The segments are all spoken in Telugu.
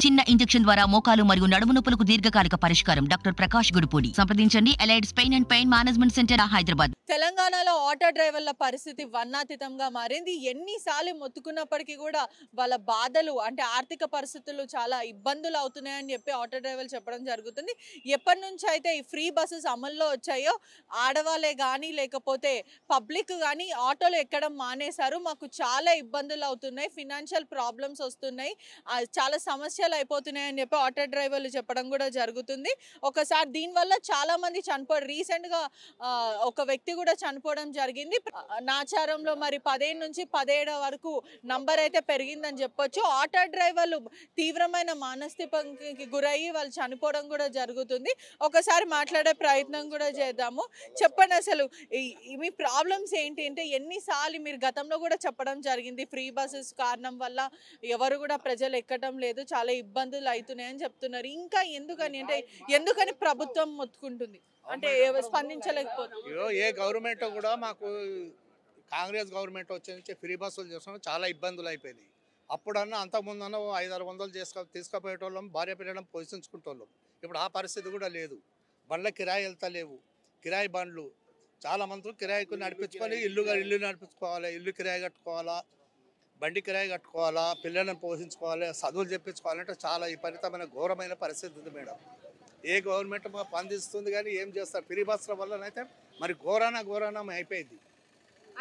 చిన్న ఇంజెక్షన్ ద్వారా మోకాలు మరియు నడుము నొప్పులకు దీర్ఘకాలిక పరిష్కారం. డాక్టర్ ప్రకాష్ గుడిపూడి. సంప్రదించండి. Allieds pain and pain management centre, Hyderabad. తెలంగాణలో ఆటో డ్రైవర్ల పరిస్థితి వర్ణాతీతంగా మారింది. ఎన్నిసార్లు మొత్తుకున్నప్పటికీ కూడా వాళ్ళ బాధలు అంటే ఆర్థిక పరిస్థితులు చాలా ఇబ్బందులు అవుతున్నాయని చెప్పి ఆటో డ్రైవర్లు చెప్పడం జరుగుతుంది. ఎప్పటి నుంచి అయితే ఈ ఫ్రీ బస్సెస్ అమల్లో వచ్చాయో ఆడవాళ్ళే కానీ లేకపోతే పబ్లిక్ కానీ ఆటోలు ఎక్కడం మానేశారు. మాకు చాలా ఇబ్బందులు అవుతున్నాయి, ఫినాన్షియల్ ప్రాబ్లమ్స్ వస్తున్నాయి, చాలా సమస్యలు అయిపోతున్నాయి అని చెప్పి ఆటో డ్రైవర్లు చెప్పడం కూడా జరుగుతుంది. ఒకసారి దీనివల్ల చాలా మంది చనిపోయారు. రీసెంట్గా ఒక వ్యక్తి కూడా చనిపోవడం జరిగింది. నాచారంలో మరి 15 నుంచి 17 వరకు నంబర్ అయితే పెరిగిందని చెప్పొచ్చు. ఆటో డ్రైవర్లు తీవ్రమైన మానసికంకి గురయ్యి వాళ్ళు చనిపోవడం కూడా జరుగుతుంది. ఒకసారి మాట్లాడే ప్రయత్నం కూడా చేద్దాము. చెప్పండి, అసలు మీ ప్రాబ్లమ్స్ ఏంటి అంటే ఎన్నిసార్లు మీరు గతంలో కూడా చెప్పడం జరిగింది ఫ్రీ బస్సెస్ కారణం వల్ల ఎవరు కూడా ప్రజలు ఎక్కడం లేదు, చాలా ఇబ్బందులు అవుతున్నాయని చెప్తున్నారు. ఇంకా ఎందుకని ప్రభుత్వం మొత్తుకుంటుంది అంటే స్పందించలేకపోతుంది? ఏ గవర్నమెంట్ కూడా మాకు కాంగ్రెస్ గవర్నమెంట్ వచ్చి ఫ్రీ బస్సులు చేస్తున్నాం, చాలా ఇబ్బందులు అయిపోయింది. అప్పుడన్నా అంతకుముందన్నా 500-600 తీసుకుపోయేటోళ్ళం, భార్య పిల్లడం పోషించుకుంటోళ్ళం. ఇప్పుడు ఆ పరిస్థితి కూడా లేదు. బండ్ల కిరాయి వెళ్తలేవు, కిరాయి బండ్లు చాలా మంది కిరాయికి నడిపించుకొని ఇల్లు నడిపించుకోవాలి, ఇల్లు కిరాయి కట్టుకోవాలా, బండి కిరాయి కట్టుకోవాలా, పిల్లలను పోషించుకోవాలి, చదువులు చెప్పించుకోవాలంటే చాలా విపరీతమైన ఘోరమైన పరిస్థితి ఉంది మేడం. ఏ గవర్నమెంట్ స్పందిస్తుంది కానీ ఏం చేస్తారు? ఫ్రీ బస్సుల వల్లనైతే మరి ఘోరానం అయిపోయింది.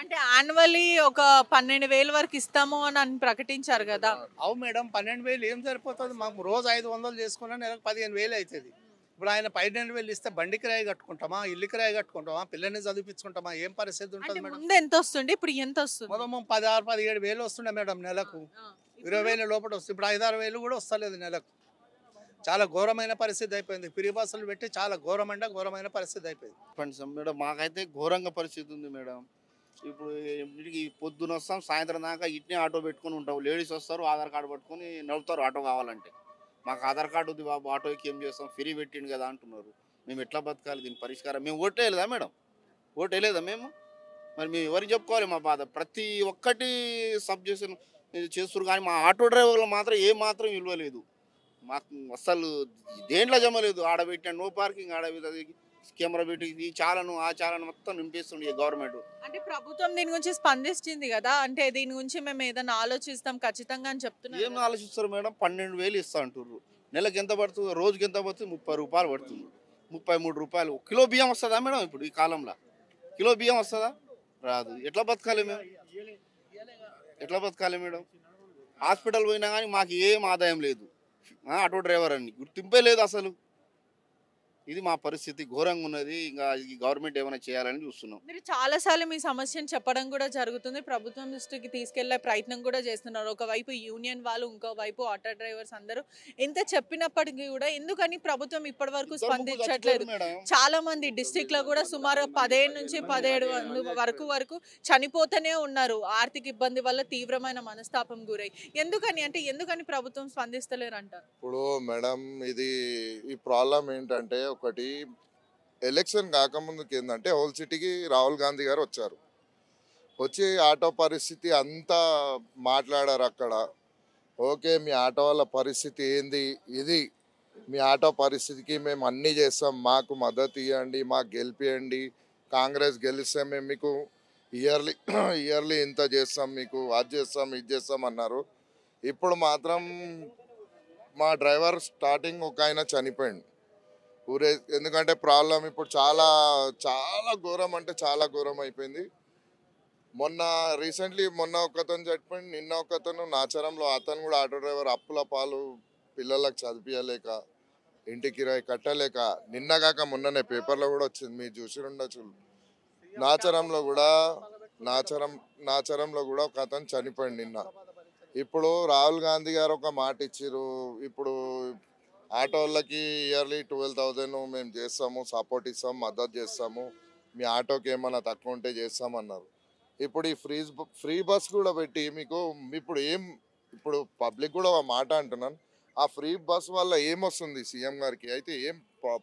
అంటే యాన్యువల్లీ ఒక 12,000 వరకు ఇస్తాము అని ప్రకటించారు కదా. అవు మేడం, 12,000 ఏం సరిపోతుంది? మాకు రోజు 500 చేసుకున్నా నెలకు 15,000 అవుతుంది. ఇప్పుడు ఆయన 12,000 ఇస్తే బండి కిరాయి కట్టుకుంటామా, ఇల్లు కిరాయి కట్టుకుంటామా, పిల్లల్ని చదివించుకుంటామా? ఏం పరిస్థితి ఉంటుంది మేడం? ముందు ఎంత వస్తుంది, ఇప్పుడు ఎంత వస్తుంది? మొత్తం 16-17 వస్తుండే మేడం నెలకు. 20,000 లోపల వస్తుంది. ఇప్పుడు 5-6,000 కూడా వస్తలేదు నెలకు. చాలా ఘోరమైన పరిస్థితి అయిపోయింది. ఫ్రీ బస్సులు పెట్టి చాలా ఘోరమైన పరిస్థితి అయిపోయింది మేడం. మాకైతే ఘోరంగా పరిస్థితి ఉంది మేడం. ఇప్పుడు ఇంటికి పొద్దున వస్తాం, సాయంత్రం దాకా ఇట్నే ఆటో పెట్టుకుని ఉంటాం. లేడీస్ వస్తారు, ఆధార్ కార్డు పట్టుకొని నడుపుతారు ఆటో కావాలంటే. మాకు ఆధార్ కార్డు ఉంది బాబు, ఆటోకి ఏం చేస్తాం, ఫ్రీ పెట్టిండు కదా అంటున్నారు. మేము ఎట్లా బతకాలి? దీని పరిష్కారం మేము ఓటు వేయలేదా మేడం? ఓటు వేయలేదా మేము? మరి మేము ఎవరికి చెప్పుకోవాలి మా బాధ? ప్రతి ఒక్కటి సబ్జెక్షన్ చేస్తారు కానీ మా ఆటో డ్రైవర్లు మాత్రం ఏమాత్రం విలువ లేదు. మాకు అసలు దేంట్లో జమ లేదు. ఆడబెట్టిన నో పార్కింగ్, కెమెరా పెట్టి ఈ చాలను ఆ చాలను మొత్తం నింపేస్తుంది గవర్నమెంట్. అంటే ప్రభుత్వం దీని గురించి స్పందిస్తుంది కదా, అంటే దీని గురించి మేము ఏదైనా ఆలోచిస్తాం ఖచ్చితంగా అని చెప్తున్నారు. ఏం ఆలోచిస్తారు మేడం? 12,000 ఇస్తా అంటారు. నెలకు ఎంత పడుతుంది? రోజుకి ఎంత పడుతుంది? 30 రూపాయలు పడుతుంది. 33 రూపాయలు. కిలో బియ్యం వస్తుందా మేడం? ఇప్పుడు ఈ కాలంలో కిలో బియ్యం వస్తుందా? రాదు. ఎట్లా బతకాలి మేము? ఎట్లా బతకాలి మేడం? హాస్పిటల్ పోయినా కానీ మాకు ఏం ఆదాయం లేదు. ఆటో డ్రైవర్ అని గుర్తింపే లేదు అసలు. ఇది మా పరిస్థితి ఘోరంగా ఉన్నది. ఇంకా ఈ గవర్నమెంట్ ఏమైనా చేయాలని చూస్తున్నాం. మీరు చాలాసార్లు మీ సమస్యను చెప్పడం కూడా జరుగుతుంది, ప్రభుత్వం దృష్టికి తీసుకెళ్లే ప్రయత్నం కూడా చేస్తున్నారు. ఒకవైపు యూనియన్ వాళ్ళు, ఇంకోవైపు ఆటో డ్రైవర్స్ అందరూ ఎంత చెప్పినప్పటికీ కూడా ఎందుకని ప్రభుత్వం ఇప్పటి వరకు స్పందించట్లేదు? చాలా మంది డిస్ట్రిక్ట్ లో కూడా సుమారు 15 నుంచి 17 వరకు చనిపోతూనే ఉన్నారు ఆర్థిక ఇబ్బంది వల్ల, తీవ్రమైన మనస్తాపం గురై. ఎందుకని ప్రభుత్వం స్పందిస్తలేరు అంటారు? ఇప్పుడు మేడం ఈ ప్రాబ్లం ఏంటంటే, ఒకటి ఎలక్షన్ కాకముందుకు ఏంటంటే హోల్ సిటీకి రాహుల్ గాంధీ గారు వచ్చి ఆటో పరిస్థితి అంతా మాట్లాడారు అక్కడ. ఓకే, మీ ఆటో వాళ్ళ పరిస్థితి ఏంది, ఇది మీ ఆటో పరిస్థితికి మేము అన్నీ చేస్తాం, మాకు మద్దతు ఇవ్వండి, మాకు గెలిపియండి, కాంగ్రెస్ గెలిస్తే మేము మీకు ఇయర్లీ ఇంత చేస్తాం, మీకు అది చేస్తాం ఇది చేస్తాం అన్నారు. ఇప్పుడు మాత్రం మా డ్రైవర్ స్టార్టింగ్ ఒక ఆయన చనిపోయింది ఎందుకంటే ప్రాబ్లం ఇప్పుడు చాలా ఘోరం అంటే చాలా ఘోరం అయిపోయింది. రీసెంట్లీ మొన్న ఒకతను చనిపోయింది, నిన్న ఒకతను నాచారంలో, అతను కూడా ఆటో డ్రైవర్, అప్పుల పాలు, పిల్లలకు చదివించలేక, ఇంటి కిరాయి కట్టలేక, నిన్నగాక మొన్ననే పేపర్లో కూడా వచ్చింది, మీరు చూసి ఉండొచ్చు. నాచారంలో కూడా ఒక అతను చనిపోయింది నిన్న. ఇప్పుడు రాహుల్ గాంధీ గారు ఒక మాట ఇచ్చారు, ఇప్పుడు ఆటో వాళ్ళకి ఇయర్లీ 12,000 మేము చేస్తాము, సపోర్ట్ ఇస్తాము, మద్దతు చేస్తాము, మీ ఆటోకి ఏమైనా తక్కువ ఉంటే చేస్తామన్నారు. ఇప్పుడు ఈ ఫ్రీ బస్ కూడా పెట్టి మీకు ఇప్పుడు పబ్లిక్ కూడా ఒక మాట అంటున్నాను, ఆ ఫ్రీ బస్ వల్ల ఏమొస్తుంది సీఎం గారికి? అయితే ఏం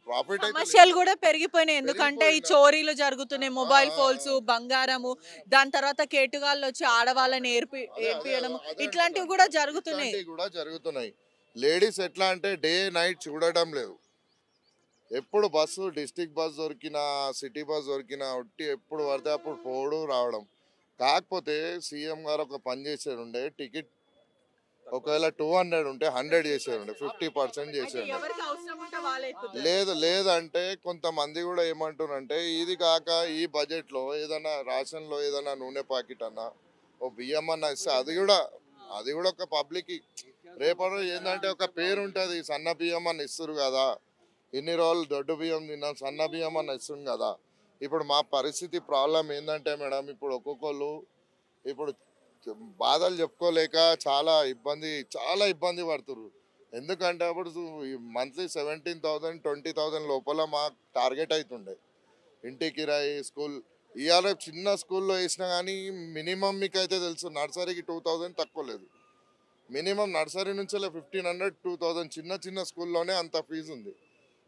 ప్రాఫిట్? సమస్యలు కూడా పెరిగిపోయినాయి. ఎందుకంటే ఈ చోరీలు జరుగుతున్నాయి, మొబైల్ ఫోన్స్, బంగారము, దాని తర్వాత కేటుగాళ్ళు వచ్చి ఆడవాళ్ళని ఏర్పియడం, ఇట్లాంటివి కూడా జరుగుతున్నాయి. లేడీస్ ఎట్లా అంటే డే నైట్ చూడటం లేదు. ఎప్పుడు బస్సు డిస్టిక్ బస్ దొరికినా సిటీ బస్ దొరికినా ఒట్టి ఎప్పుడు పడితే అప్పుడు పోవడం రావడం. కాకపోతే సీఎం గారు ఒక పని చేసేది ఉండే, టికెట్ ఒకవేళ 200 ఉంటే 100 చేసేది ఉండే, 50% చేసేది ఉండే. ఎవరికి అవసరం ఉంటే వాళ్ళే ఎక్కుతారు. లేదంటే కొంతమంది కూడా ఏమంటున్నారంటే ఇది కాక ఈ బడ్జెట్లో ఏదైనా రేషన్లో ఏదైనా నూనె ప్యాకెట్ అన్నా ఓ బియ్యం అన్న ఇస్తే అది కూడా ఒక పబ్లిక్ రేపటి ఏంటంటే ఒక పేరు ఉంటుంది, సన్న బియ్యం అని ఇస్తారు కదా. ఇన్ని రోజులు దొడ్డు బియ్యం తిన్నాం, సన్న బియ్యం అని ఇస్తుంది కదా. ఇప్పుడు మా పరిస్థితి ప్రాబ్లం ఏంటంటే మేడం, ఇప్పుడు ఒక్కొక్కళ్ళు ఇప్పుడు బాధలు చెప్పుకోలేక చాలా ఇబ్బంది పడుతున్నారు. ఎందుకంటే అప్పుడు మంత్లీ 17,000 20,000 లోపల మా టార్గెట్ అవుతుండే. ఇంటి కిరాయి, స్కూల్ ఇవాళ చిన్న స్కూల్లో వేసినా కానీ మినిమం మీకు అయితే తెలుసు నర్సరీకి 2,000 తక్కువ లేదు. మినిమం నర్సరీ నుంచి 1,500 2,000 చిన్న స్కూల్లోనే అంత ఫీజు ఉంది.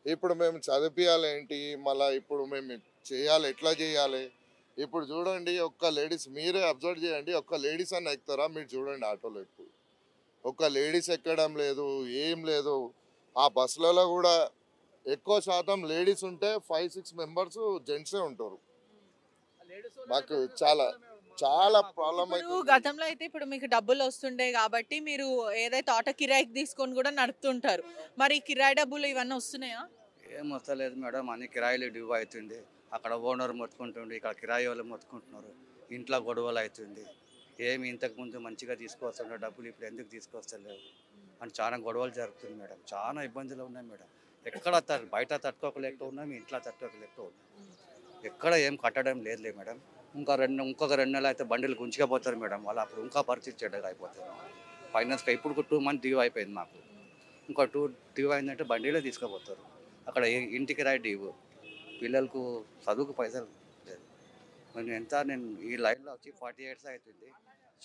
ఇప్పుడు మేము చదివించాలి ఏంటి, మళ్ళీ ఇప్పుడు మేము చేయాలి, ఎట్లా చేయాలి? ఇప్పుడు చూడండి, ఒక్క లేడీస్ మీరే అబ్జర్వ్ చేయండి, ఒక్క లేడీస్ అన్న ఎక్కుతారా? మీరు చూడండి ఆటోలో ఇప్పుడు ఒక్క లేడీస్ ఎక్కడం లేదు, ఏం లేదు. ఆ బస్సులలో కూడా ఎక్కువ శాతం లేడీస్ ఉంటే 5-6 మెంబర్స్ జెంట్సే ఉంటారు. మాకు చాలా ప్రాబ్లం ఇప్పుడు అవుతుంది. గతంలో అయితే ఇప్పుడు మీకు డబ్బులు వస్తుండే కాబట్టి మీరు ఏదైతే ఆటో కిరాయికి తీసుకొని కూడా నడుపుతుంటారు. మరి ఈ కిరాయి డబ్బులు ఇవన్నీ వస్తున్నాయా? ఏం వస్తలేదు మేడం, అన్ని కిరాయిలు డ్యూ అవుతుంది. అక్కడ ఓనర్ మొత్తుకుంటుండే, ఇక్కడ కిరాయి వాళ్ళు మొత్తుకుంటున్నారు, ఇంట్లో గొడవలు అవుతుంది. ఏమి ఇంతకుముందు మంచిగా తీసుకొస్తుండే డబ్బులు ఇప్పుడు ఎందుకు తీసుకొస్తలేవు అని చాలా గొడవలు జరుగుతుంది మేడం. చాలా ఇబ్బందులు ఉన్నాయి మేడం. ఎక్కడ బయట తట్టుకోకలేక ఉన్నాం, ఇంట్లో తట్టుకోకలేక ఉన్నాం. ఎక్కడ ఏం కట్టడం లేదులే మేడం. ఇంకొక 2 నెలలు అయితే బండిలు గుంజుకపోతారు మేడం. వాళ్ళు అప్పుడు ఇంకా పరిస్థితి చెడ్డగా అయిపోతుంది. ఫైనాన్స్గా ఇప్పుడు 2 మంత్స్ డ్యూ అయిపోయింది మాకు. ఇంకా 2 డ్యూ అయిందంటే బండిలో తీసుకుపోతారు. అక్కడ ఇంటికి రాయి డ్యూ, పిల్లలకు చదువుకు పైసలు లేదు. నేను ఈ లైన్లో వచ్చి 40 years అవుతుంది.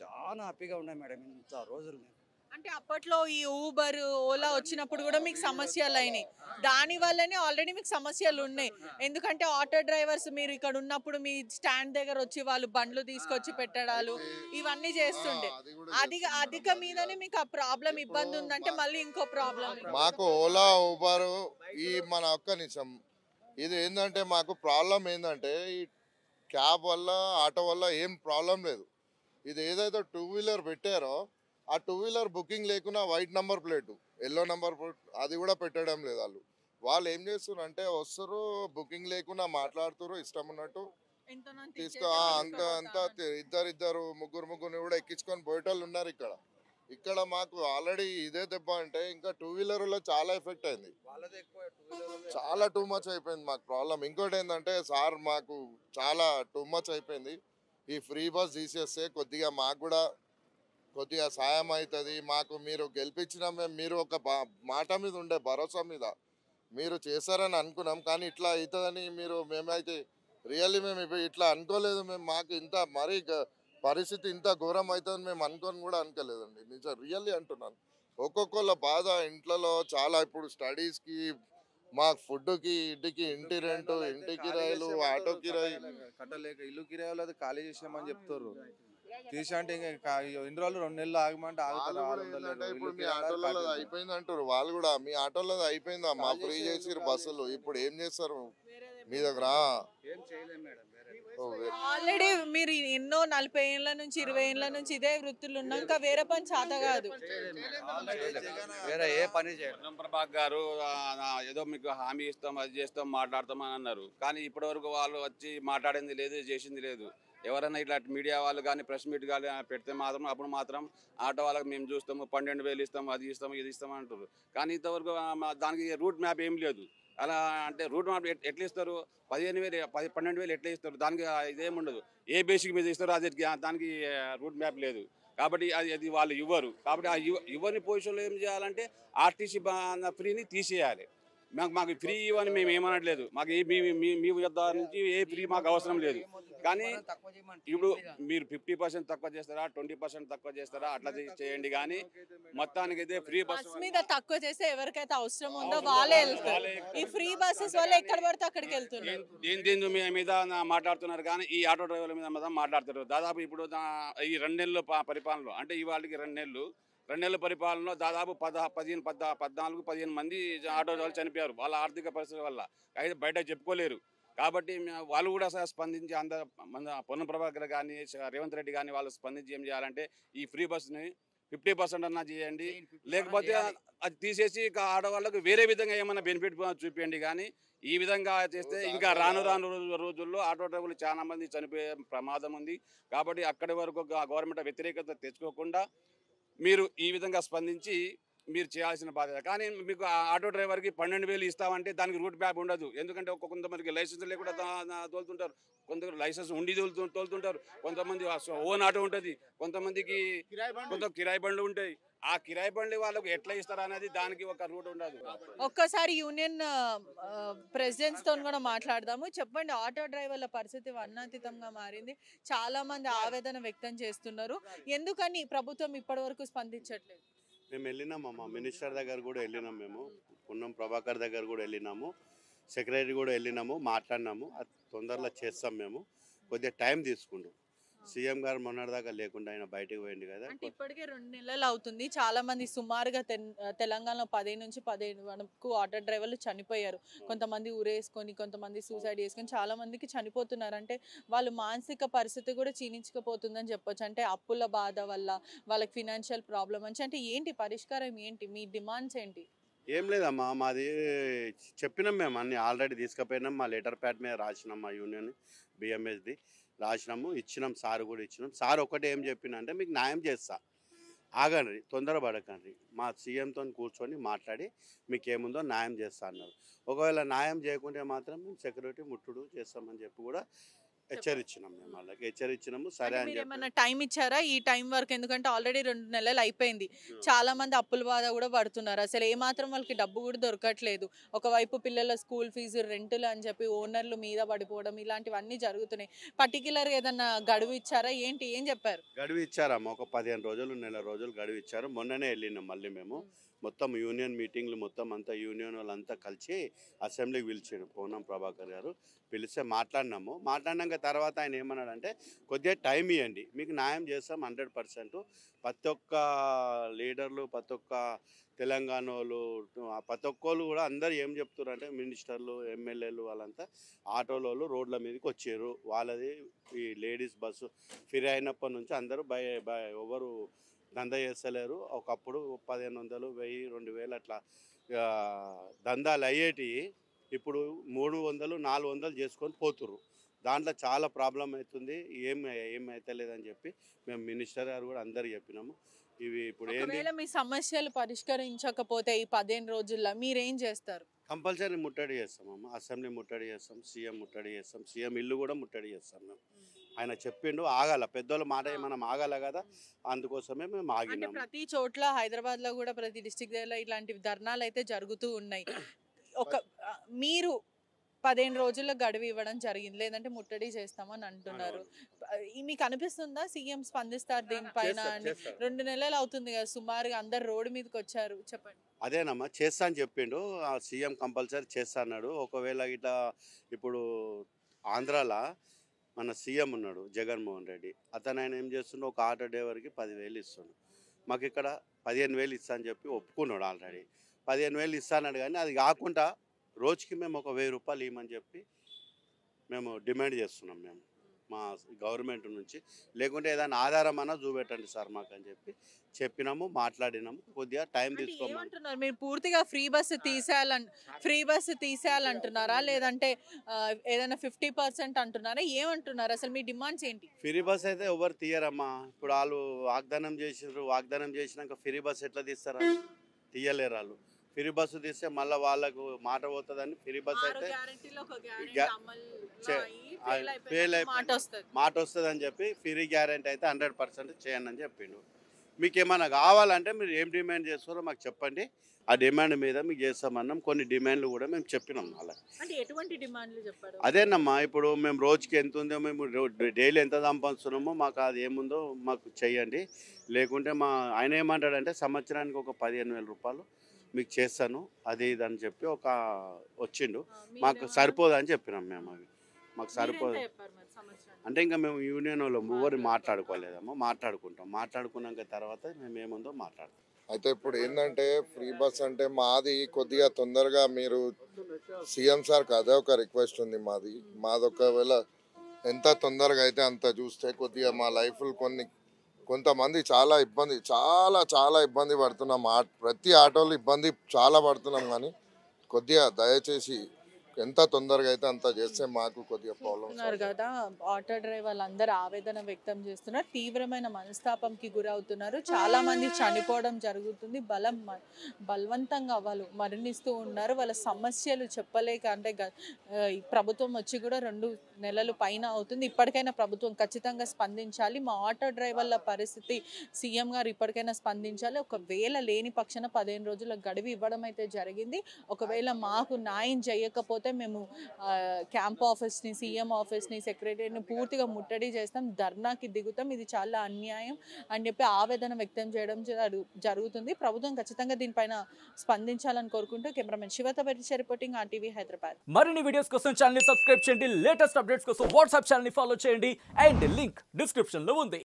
చాలా హ్యాపీగా ఉన్నాయి మేడం ఇంత రోజులు. అంటే అప్పట్లో ఈ ఊబర్ ఓలా వచ్చినప్పుడు కూడా మీకు సమస్యలు అయినాయి. దాని వల్లనే ఆల్రెడీ మీకు సమస్యలు ఉన్నాయి. ఎందుకంటే ఆటో డ్రైవర్స్ మీరు ఇక్కడ ఉన్నప్పుడు మీ స్టాండ్ దగ్గర వచ్చి వాళ్ళు బండ్లు తీసుకొచ్చి పెట్టడాలు ఇవన్నీ చేస్తుండే. అధిక మీదనే మీకు ఆ ప్రాబ్లం ఇబ్బంది ఉందంటే మళ్ళీ ఇంకో ప్రాబ్లం. మాకు ఓలా ఊబర్ ఈ మన ఒక్క నిమిషం ఇది ఏంటంటే మాకు ప్రాబ్లం ఏంటంటే ఈ క్యాబ్ వల్ల ఆటో వల్ల ఏం ప్రాబ్లం లేదు. ఇది ఏదైతే 2 వీలర్ పెట్టారో ఆ 2 వీలర్ బుకింగ్ లేకున్నా white number plate, yellow number plate అది కూడా పెట్టడం లేదు. వాళ్ళు ఏం చేస్తున్నారు అంటే వస్తారు, బుకింగ్ లేకున్నా మాట్లాడుతారు, ఇష్టం ఉన్నట్టు తీసుకో అంతా ఇద్దరు ముగ్గురు కూడా ఎక్కించుకొని పోయేటోళ్ళు ఉన్నారు. ఇక్కడ మాకు ఆల్రెడీ ఇదే దెబ్బ అంటే ఇంకా 2 వీలర్లో చాలా ఎఫెక్ట్ అయింది, చాలా టూ మచ్ అయిపోయింది మాకు ప్రాబ్లం. ఇంకోటి ఏంటంటే సార్ మాకు చాలా టూ మచ్ అయిపోయింది. ఈ ఫ్రీ బస్ తీసేస్తే కొద్దిగా మాకు కూడా కొద్దిగా సాయం అవుతుంది. మాకు మీరు గెలిపించిన మీరు ఒక మాట మీద ఉండే భరోసా మీద మీరు చేశారని అనుకున్నాం, కానీ ఇట్లా అవుతుందని మేమైతే రియల్లీ మేము ఇట్లా అనుకోలేదు. మాకు ఇంత మరీ పరిస్థితి ఇంత ఘోరం అవుతుందని మేము అనుకొని కూడా అనుకోలేదండి. నిజం రియల్లీ అంటున్నాను. ఒక్కొక్కళ్ళ బాధ ఇంట్లో చాలా. ఇప్పుడు స్టడీస్కి, మా ఫుడ్కి, ఇంటి రెంట్, ఇంటి కిరాయిలు, ఆటో కిరాయి కట్టలేక ఇల్లు కిరాయిలు అది ఖాళీ చేసామని చెప్తారు. తీసా అంటే ఇంకా ఎన్ని రోజులు 2 నెలలు ఆగమంటే ఆగుతారు. ఇప్పుడు మీ ఆటోలలో అయిపోయింది అంటారు వాళ్ళు కూడా. మీ ఆటోలో అయిపోయిందా? మా ఫ్రీ చేసిరు బస్సులు, ఇప్పుడు ఏం చేస్తారు మీ దగ్గర? ఆల్రెడీ మీరు ఎన్నో 40 ఏళ్ళ నుంచి 20 ఏళ్ళ నుంచి ఇదే వృత్తులు ఉన్నాక వేరే పని చేత కాదు, వేరే ఏ పని చేయాలి. ప్రభాకర్ గారు ఏదో మీకు హామీ ఇస్తాం, అది చేస్తాం, మాట్లాడతాం అని అన్నారు. కానీ ఇప్పటి వరకు వాళ్ళు వచ్చి మాట్లాడింది లేదు, చేసింది లేదు. ఎవరైనా ఇట్లా మీడియా వాళ్ళు కానీ ప్రెస్ మీట్ కానీ పెడితే మాత్రం అప్పుడు మాత్రం ఆటో వాళ్ళకి మేము చూస్తాము, 12,000 ఇస్తాము, అది ఇస్తాము, ఇది ఇస్తాము అంటారు. కానీ ఇంతవరకు దానికి రూట్ మ్యాప్ ఏం లేదు. అలా అంటే రూట్ మ్యాప్ ఎట్లా ఇస్తారు? 15,000 12,000 ఎట్లా ఇస్తారు? దానికి ఇదేమి ఉండదు. ఏ బేసిక్ మీద ఇస్తారు అది దానికి రూట్ మ్యాప్ లేదు. కాబట్టి అది వాళ్ళు ఇవ్వరు. కాబట్టి ఆ ఇవ్వని పొజిషన్లో ఏం చేయాలంటే ఆర్టీసీ ఫ్రీని తీసేయాలి. మాకు ఫ్రీ ఇవ్వని మేము ఏమనట్లేదు. మాకు మీ వద్ద నుంచి ఏ ఫ్రీ మాకు అవసరం లేదు. కానీ ఇప్పుడు మీరు 50% తక్కువ చేస్తారా, 20% తక్కువ చేస్తారా, అట్లా చేయండి. కానీ మొత్తానికి అయితే ఫ్రీ బస్ మీద తక్కువ చేస్తే ఎవరికైతే అవసరం ఉందో వాళ్ళే వెళ్తారు. ఈ ఫ్రీ బస్సెస్ వల్ల ఎక్కడ పడితే అక్కడికి వెళ్తున్నారు. దీని మీద మాట్లాడుతున్నారు, కానీ ఈ ఆటో డ్రైవర్ల మీద మాట్లాడతారు. దాదాపు ఇప్పుడు ఈ 2 నెలలు పరిపాలనలో, అంటే ఇవాళకి 2 నెలలు 2 నెలల పరిపాలనలో దాదాపు 14-15 మంది ఆటో డ్రైవర్లు చనిపోయారు వాళ్ళ ఆర్థిక పరిస్థితుల వల్ల. అయితే బయట చెప్పుకోలేరు. కాబట్టి వాళ్ళు కూడా స్పందించి మన పొన్నం ప్రభాకర్ కానీ రేవంత్ రెడ్డి కానీ వాళ్ళు స్పందించి ఏం చేయాలంటే ఈ ఫ్రీ బస్సుని 50% అన్నా చేయండి, లేకపోతే అది తీసేసి ఇక ఆడవాళ్ళకు వేరే విధంగా ఏమైనా బెనిఫిట్ చూపించండి. కానీ ఈ విధంగా చేస్తే ఇంకా రాను రోజుల్లో ఆటో డ్రైవర్లు చాలా మంది చనిపోయే ప్రమాదం ఉంది. కాబట్టి అక్కడి వరకు గవర్నమెంట్ వ్యతిరేకత తెచ్చుకోకుండా మీరు ఈ విధంగా స్పందించి మీరు చేయాల్సిన బాధ్యత. కానీ మీకు ఆటో డ్రైవర్కి 12,000 ఇస్తామంటే దానికి రూట్ మ్యాప్ ఉండదు. ఎందుకంటే కొంతమందికి లైసెన్స్ లేకుండా తోలుతుంటారు, కొందరు లైసెన్స్ ఉండి తోలుతుంటారు, కొంతమంది ఓన్ ఆటో ఉంటుంది, కొంతమందికి కిరాయి బండ్లు ఉంటాయి. ఆ కిరాయి బండ్లు వాళ్ళకు ఎట్లా ఇస్తారు అనేది దానికి ఒక రూట్ ఉండదు. ఒక్కసారి యూనియన్ ప్రెసిడెంట్స్ తో కూడా మాట్లాడదాము. చెప్పండి, ఆటో డ్రైవర్ల పరిస్థితి వర్ణాతీతంగా మారింది, చాలా మంది ఆవేదన వ్యక్తం చేస్తున్నారు. ఎందుకని ప్రభుత్వం ఇప్పటి వరకు స్పందించట్లేదు? మేము వెళ్ళినామమ్మా, మినిస్టర్ దగ్గర కూడా వెళ్ళినాం, మేము పొన్నం ప్రభాకర్ దగ్గర కూడా వెళ్ళినాము, సెక్రటరీ కూడా వెళ్ళినాము, మాట్లాడినాము. అది తొందరలో చేస్తాం. మేము కొద్దిగా టైం తీసుకుంటాం. సీఎం గారు మొన్నటిదాకా లేకుండా ఆయన బయటకు పోయింది కదా. అంటే ఇప్పటికే 2 నెలలు అవుతుంది. చాలా మంది సుమారుగా తెలంగాణలో 10 నుంచి 15 వరకు ఆటో డ్రైవర్లు చనిపోయారు. కొంతమంది ఊరేసుకొని, కొంతమంది సూసైడ్ చేసుకొని చాలా మందికి చనిపోతున్నారు. అంటే వాళ్ళు మానసిక పరిస్థితి కూడా క్షీణించకపోతుందని చెప్పొచ్చు. అంటే అప్పుల బాధ వల్ల వాళ్ళకి ఫినాన్షియల్ ప్రాబ్లం అంటే ఏంటి పరిష్కారం, ఏంటి మీ డిమాండ్స్ ఏంటి? ఏం లేదమ్మా, మాది చెప్పినాం మేము, అన్ని ఆల్రెడీ తీసుకుపోయినాం. మా లెటర్ ప్యాడ్ మీద రాసినాం, మా యూనియన్ బిఎంఎస్ది రాసినాము, ఇచ్చినాం. సార్ కూడా ఇచ్చినాం. సార్ ఒకటి ఏం చెప్పినంటే మీకు న్యాయం చేస్తా, ఆగండి, తొందరపడకండి, మా సీఎంతో కూర్చొని మాట్లాడి మీకు ఏముందో న్యాయం చేస్తా అన్నారు. ఒకవేళ న్యాయం చేయకుంటే మాత్రం మేము సెక్యూరిటీ ముట్టుడు చేస్తామని చెప్పి కూడా హెచ్చరించినాం. మేము వాళ్ళకి హెచ్చరించినాము. సరే అని ఏమన్నా టైం ఇచ్చారా ఈ టైం వరకు? ఎందుకంటే ఆల్రెడీ 2 నెలలు అయిపోయింది. చాలా మంది అప్పుల బాధ కూడా పడుతున్నారు. అసలు ఏమాత్రం వాళ్ళకి డబ్బు కూడా దొరకట్లేదు. ఒకవైపు పిల్లల స్కూల్ ఫీజు, రెంటులు అని చెప్పి ఓనర్లు మీద పడిపోవడం, ఇలాంటివన్నీ జరుగుతున్నాయి. పర్టికులర్ ఏదన్నా గడువు ఇచ్చారా, ఏంటి, ఏం చెప్పారు? గడువు ఇచ్చారమ్మా, ఒక 15 రోజులు, నెల రోజులు గడువు ఇచ్చారు. మొన్ననే వెళ్ళినాం మళ్ళీ మేము. మొత్తం యూనియన్ మీటింగ్లు మొత్తం అంతా యూనియన్ వాళ్ళంతా కలిసి అసెంబ్లీకి పిలిచాడు పొన్నం ప్రభాకర్ గారు. పిలిస్తే మాట్లాడినాము. మాట్లాడినాక తర్వాత ఆయన ఏమన్నాడంటే కొద్దిగా టైం ఇవ్వండి, మీకు న్యాయం చేస్తాం 100%. ప్రతి ఒక్క లీడర్లు, ప్రతి ఒక్క తెలంగాణ వాళ్ళు, ప్రతి ఒక్కళ్ళు కూడా అందరు ఏం చెప్తున్నారు అంటే మినిస్టర్లు, ఎమ్మెల్యేలు వాళ్ళంతా ఆటోలలో రోడ్ల మీదకి వచ్చారు. వాళ్ళది ఈ లేడీస్ బస్సు ఫ్రీ అయినప్పటి నుంచి అందరూ ఎవరు దందా చేస్తలేరు. ఒకప్పుడు 1500, 1000, 2000 అట్లా దందాలు అయ్యేటి ఇప్పుడు 300, 400 చేసుకొని పోతుర్రు. దాంట్లో చాలా ప్రాబ్లం అవుతుంది. ఏమైతే లేదని చెప్పి మేము మినిస్టర్ గారు కూడా అందరు చెప్పినాము. ఇవి ఇప్పుడు ఒకవేళ మీ సమస్యలు పరిష్కరించకపోతే ఈ 15 రోజుల్లో మీరేం చేస్తారు? కంపల్సరీ ముట్టడి చేస్తామమ్మా. అసెంబ్లీ ముట్టడి చేస్తాం, సీఎం ముట్టడి చేస్తాం, సీఎం ఇల్లు కూడా ముట్టడి చేస్తాం. మేము ఆయన చెప్పిండు ఆగాల, పెద్దోళ్ళ మాట మనం ఆగాల కదా, అందుకోసమే మేము ఆగినాం. ప్రతి చోట్ల హైదరాబాద్ లో కూడా ప్రతి డిస్ట్రిక్ట్ లో ఇలాంటి ధర్నాలు అయితే జరుగుతూ ఉన్నాయి. మీరు 15 రోజుల్లో గడువు ఇవ్వడం జరిగింది, లేదంటే ముట్టడి చేస్తామని అంటున్నారు. మీకు అనిపిస్తుందా సీఎం స్పందిస్తారు దీనిపైన? 2 నెలలు అవుతుంది కదా సుమారుగా, అందరు రోడ్డు మీదకి వచ్చారు, చెప్పండి. అదేనమ్మా, చేస్తా అని చెప్పిండు ఆ సీఎం, కంపల్సరీ చేస్తా అన్నాడు. ఒకవేళ ఇట్లా ఇప్పుడు ఆంధ్రాలో మన సీఎం ఉన్నాడు జగన్మోహన్ రెడ్డి, అతను ఆయన ఏం చేస్తుండో ఒక ఆటో డ్రైవర్కి 10,000 ఇస్తుండు. మాకు ఇక్కడ 15,000 ఇస్తా అని చెప్పి ఒప్పుకున్నాడు. ఆల్రెడీ 15,000 ఇస్తా అన్నాడు. కానీ అది కాకుండా రోజుకి మేము ఒక 1000 రూపాయలు ఇవ్వమని చెప్పి మేము డిమాండ్ చేస్తున్నాం మేము మా గవర్నమెంట్ నుంచి. లేకుంటే ఏదైనా ఆధారం అన్నా చూపెట్టండి సార్ మాకు అని చెప్పి చెప్పినాము, మాట్లాడినాము. కొద్దిగా టైం తీసుకోమంటున్నారు. మీరు పూర్తిగా ఫ్రీ బస్సు తీసేయాలంటున్నారా, లేదంటే ఏదైనా 50% అంటున్నారా, ఏమంటున్నారు? అసలు మీ డిమాండ్స్ ఏంటి? ఫ్రీ బస్ అయితే ఎవరు తీయరమ్మా. ఇప్పుడు వాళ్ళు వాగ్దానం చేసినాక ఫ్రీ బస్ ఎట్లా తీస్తారా? తీయలేరు వాళ్ళు. ఫ్రీ బస్సు తీస్తే మళ్ళీ వాళ్ళకు మాట పోతుందని ఫ్రీ బస్ అయితే మాట వస్తుంది అని చెప్పి ఫ్రీ గ్యారెంటీ అయితే 100% చేయండి అని చెప్పిండు. మీకు ఏమైనా కావాలంటే మీరు ఏం డిమాండ్ చేస్తారో మాకు చెప్పండి, ఆ డిమాండ్ మీద మీకు చేస్తామన్నాం. కొన్ని డిమాండ్లు కూడా మేము చెప్పినాం. అలా అదేనమ్మా, ఇప్పుడు మేము రోజుకి ఎంత ఉందో, మేము డైలీ ఎంత సంపాదిస్తున్నామో మాకు అది ఏముందో మాకు చెయ్యండి. లేకుంటే ఆయన ఏమంటాడంటే సంవత్సరానికి ఒక 15,000 రూపాయలు మీకు చేస్తాను అది ఇది అని చెప్పి వచ్చిండు. మాకు సరిపోదని చెప్పినాం మేము. అవి మాకు సరిపోదు అంటే ఇంకా మేము యూనియన్ వాళ్ళు ఎవరు మాట్లాడుకోలేదమ్మా, మాట్లాడుకున్నాక తర్వాత మేము ఏముందో మాట్లాడతాం. అయితే ఇప్పుడు ఏంటంటే ఫ్రీ బస్ అంటే మాది కొద్దిగా తొందరగా మీరు సీఎం సార్కి అదే ఒక రిక్వెస్ట్ ఉంది. మాది ఒకవేళ ఎంత తొందరగా అయితే అంత చూస్తే కొద్దిగా మా లైఫ్లు కొంతమంది చాలా ఇబ్బంది పడుతున్నాం. ప్రతి ఆటోలు ఇబ్బంది చాలా పడుతున్నాం, కానీ కొద్దిగా దయచేసి ఎంత తొందరగా అయితే అంత చేస్తే మాకు కొద్దిగా ప్రాబ్లమ్ ఉన్నారు కదా. ఆటో డ్రైవర్లు అందరూ ఆవేదన వ్యక్తం చేస్తున్నారు, తీవ్రమైన మనస్తాపంకి గురవుతున్నారు. చాలా మంది చనిపోవడం జరుగుతుంది, బలవంతంగా వాళ్ళు మరణిస్తూ ఉన్నారు. వాళ్ళ సమస్యలు చెప్పలేక అంటే ఈ ప్రభుత్వం వచ్చి కూడా 2 నెలలు పైన అవుతుంది. ఇప్పటికైనా ప్రభుత్వం ఖచ్చితంగా స్పందించాలి. మా ఆటో డ్రైవర్ల పరిస్థితి సీఎం గారు ఇప్పటికైనా స్పందించాలి. ఒకవేళ లేని పక్షాన 15 రోజుల గడువు ఇవ్వడం అయితే జరిగింది. ఒకవేళ మాకు న్యాయం చేయకపోతే మేము క్యాంప్ ఆఫీస్ని, సీఎం ఆఫీస్ని, సెక్రటరీని పూర్తిగా ముట్టడి చేస్తాం, ధర్నాకి దిగుతాం. ఇది చాలా అన్యాయం అని చెప్పి ఆవేదన వ్యక్తం చేయడం జరుగుతుంది. ప్రభుత్వం ఖచ్చితంగా దీనిపైన స్పందించాలని కోరుకుంటూ కెమెరామెన్ శివతో రిపోర్టింగ్ RTV హైదరాబాద్. మరిన్ని వీడియోస్ కోసం ఛానల్ సబ్స్క్రైబ్ చేయండి, లేటెస్ట్ అప్డేట్స్ కోసం వాట్సాప్ ఛానల్ ఫాలో చేయండి అండ్ లింక్ డిస్క్రిప్షన్ లో ఉంది.